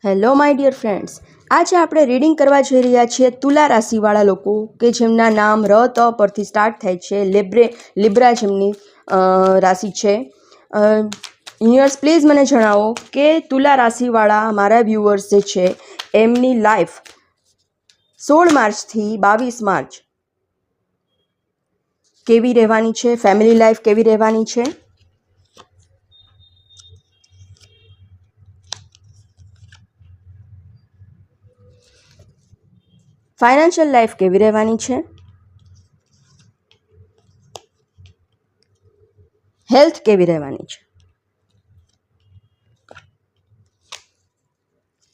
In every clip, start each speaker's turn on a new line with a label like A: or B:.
A: Hello my dear friends, આજે આપણે reading કરવા જઈ રહ્યા છીએ તુલા રાશિવાળા લોકો કે જેમના નામ ર ત પરથી સ્ટાર્ટ થાય છે. લિબ્રા જેમની રાશિ છે. યુનિવર્સ પ્લીઝ મને જણાવો કે તુલા રાશિવાળા મારા વ્યુઅર્સ જે છે એમની લાઈફ 16 માર્ચથી 22 માર્ચ કેવી રહેવાની છે, ફેમિલી લાઈફ કેવી રહેવાની છે, ફાઇનાન્શિયલ લાઈફ કેવી રહેવાની છે, હેલ્થ કેવી રહેવાની છે.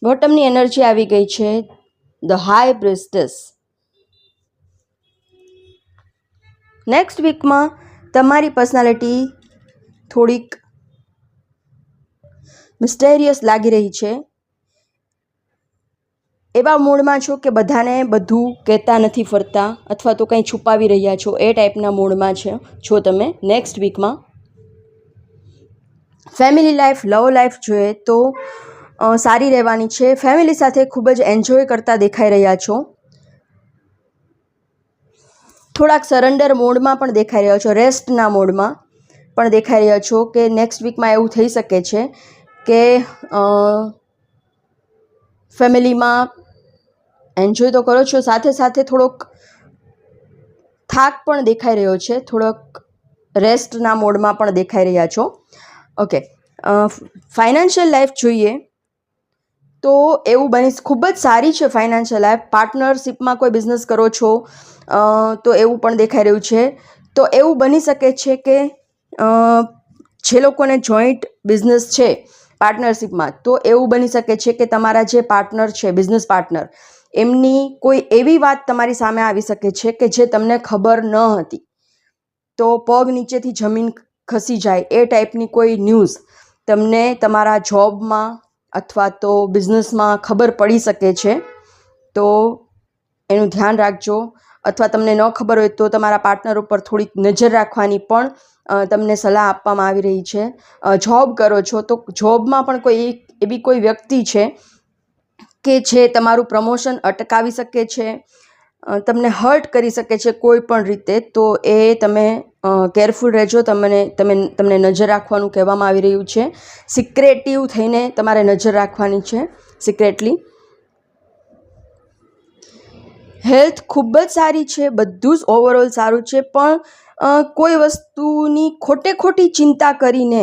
A: બોટમની એનર્જી આવી ગઈ છે, ધ હાઈ પ્રિસ્ટેસ. નેક્સ્ટ વીકમાં તમારી પર્સનાલિટી થોડીક મિસ્ટેરિયસ લાગી રહી છે. એવા મૂડમાં છો કે બધાને બધું કહેતા નથી ફરતા અથવા તો કંઈ છુપાવી રહ્યા છો, એ ટાઈપના મૂડમાં છો તમે નેક્સ્ટ વીકમાં. ફેમિલી લાઈફ, લવ લાઈફ જોઈએ તો સારી રહેવાની છે. ફેમિલી સાથે ખૂબ જ એન્જોય કરતા દેખાઈ રહ્યા છો. થોડાક સરેન્ડર મોડમાં પણ દેખાઈ રહ્યા છો, રેસ્ટના મોડમાં પણ દેખાઈ રહ્યા છો કે નેક્સ્ટ વીકમાં એવું થઈ શકે છે કે ફેમિલીમાં એન્જોય તો કરો છો, સાથે સાથે થોડોક થાક પણ દેખાઈ રહ્યો છે, થોડોક રેસ્ટના મોડમાં પણ દેખાઈ રહ્યા છો. ઓકે, ફાઇનાન્શિયલ લાઈફ જોઈએ તો એવું બની ખૂબ જ સારી છે ફાઇનાન્શિયલ લાઈફ. પાર્ટનરશિપમાં કોઈ બિઝનેસ કરો છો તો એવું પણ દેખાઈ રહ્યું છે. તો એવું બની શકે છે કે જે લોકોને જોઈન્ટ બિઝનેસ છે પાર્ટનરશિપમાં, તો એવું બની શકે છે કે તમારા જે પાર્ટનર છે, બિઝનેસ પાર્ટનર, એમની કોઈ એવી વાત તમારી સામે આવી શકે છે કે જે તમને ખબર ન હતી, તો પગ નીચેથી જમીન ખસી જાય એ ટાઈપની કોઈ ન્યૂઝ તમને તમારા જોબમાં અથવા તો બિઝનેસમાં ખબર પડી શકે છે. તો એનું ધ્યાન રાખજો. અથવા તમને ન ખબર હોય તો તમારા પાર્ટનર ઉપર થોડીક નજર રાખવાની પણ તમને સલાહ આપવામાં આવી રહી છે. જોબ કરો છો તો જોબમાં પણ એવી કોઈ વ્યક્તિ છે કે જે તમારું પ્રમોશન અટકાવી શકે છે, તમને હર્ટ કરી શકે છે કોઈ પણ રીતે. તો એ તમે કેરફુલ રહેજો. તમને નજર રાખવાનું કહેવામાં આવી રહ્યું છે. સિક્રેટિવ થઈને તમારે નજર રાખવાની છે, સિક્રેટલી. હેલ્થ ખૂબ જ સારી છે, બધું જ ઓવરઓલ સારું છે, પણ કોઈ વસ્તુની ખોટી ચિંતા કરીને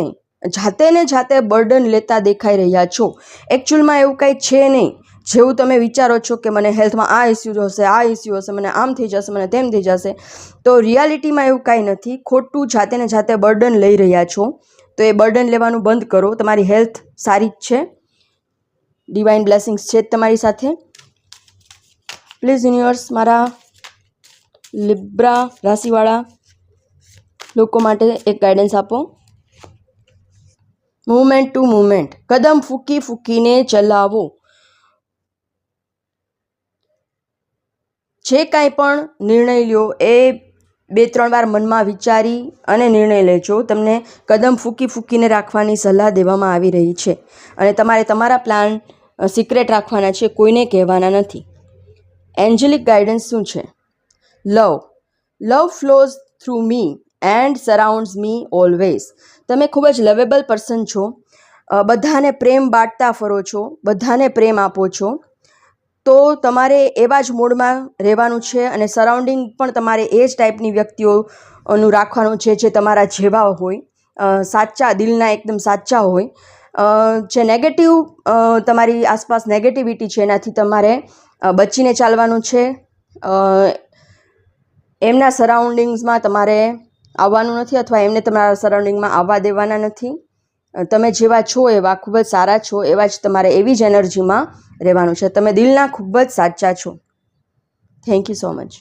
A: જાતે ને જાતે બર્ડન લેતા દેખાઈ રહ્યા છો. એકચ્યુઅલમાં એવું કંઈ છે નહીં. જેવું તમે વિચારો છો કે મને હેલ્થમાં આ ઇસ્યુ હશે, આ ઇસ્યુ હશે, મને આમ થઈ જશે, મને તેમ થઈ જશે, તો રિયાલિટીમાં એવું કાંઈ નથી. ખોટું જાતે ને જાતે બર્ડન લઈ રહ્યા છો. તો એ બર્ડન લેવાનું બંધ કરો. તમારી હેલ્થ સારી જ છે, ડિવાઇન બ્લેસિંગ્સ છે તમારી સાથે. પ્લીઝ યુનિવર્સ મારા લિબ્રા રાશિવાળા લોકો માટે એક ગાઈડન્સ આપો. મૂવમેન્ટ ટુ મૂવમેન્ટ, કદમ ફૂંકીને ચલાવો. જે કાંઈ પણ નિર્ણય લ્યો એ 2-3 વાર મનમાં વિચારી અને નિર્ણય લેજો. તમને કદમ ફૂંકીને રાખવાની સલાહ દેવામાં આવી રહી છે અને તમારે તમારા પ્લાન સિક્રેટ રાખવાના છે, કોઈને કહેવાના નથી. એન્જેલિક ગાઈડન્સ શું છે? Love flows through me and surrounds me always. તમે ખૂબ જ લવેબલ પર્સન છો, બધાને પ્રેમ બાંટતા ફરો છો, બધાને પ્રેમ આપો છો. તો તમારે એવા જ મૂડમાં રહેવાનું છે અને સરાઉન્ડિંગ પણ તમારે એ જ ટાઈપની વ્યક્તિઓનું રાખવાનું છે જે તમારા જેવા હોય, સાચા દિલના, એકદમ સાચા હોય. જે નેગેટિવ તમારી આસપાસ નેગેટિવિટી છે એનાથી તમારે બચીને ચાલવાનું છે. એમના સરાઉન્ડિંગ્સમાં તમારે આવવાનું નથી અથવા એમને તમારા સરાઉન્ડિંગમાં આવવા દેવાના નથી. તમે જેવા છો એવા ખૂબ જ સારા છો, એવા જ તમારે એવી જ એનર્જીમાં રહેવાનું છે. તમે દિલના ખૂબ જ સાચા છો. Thank you so much.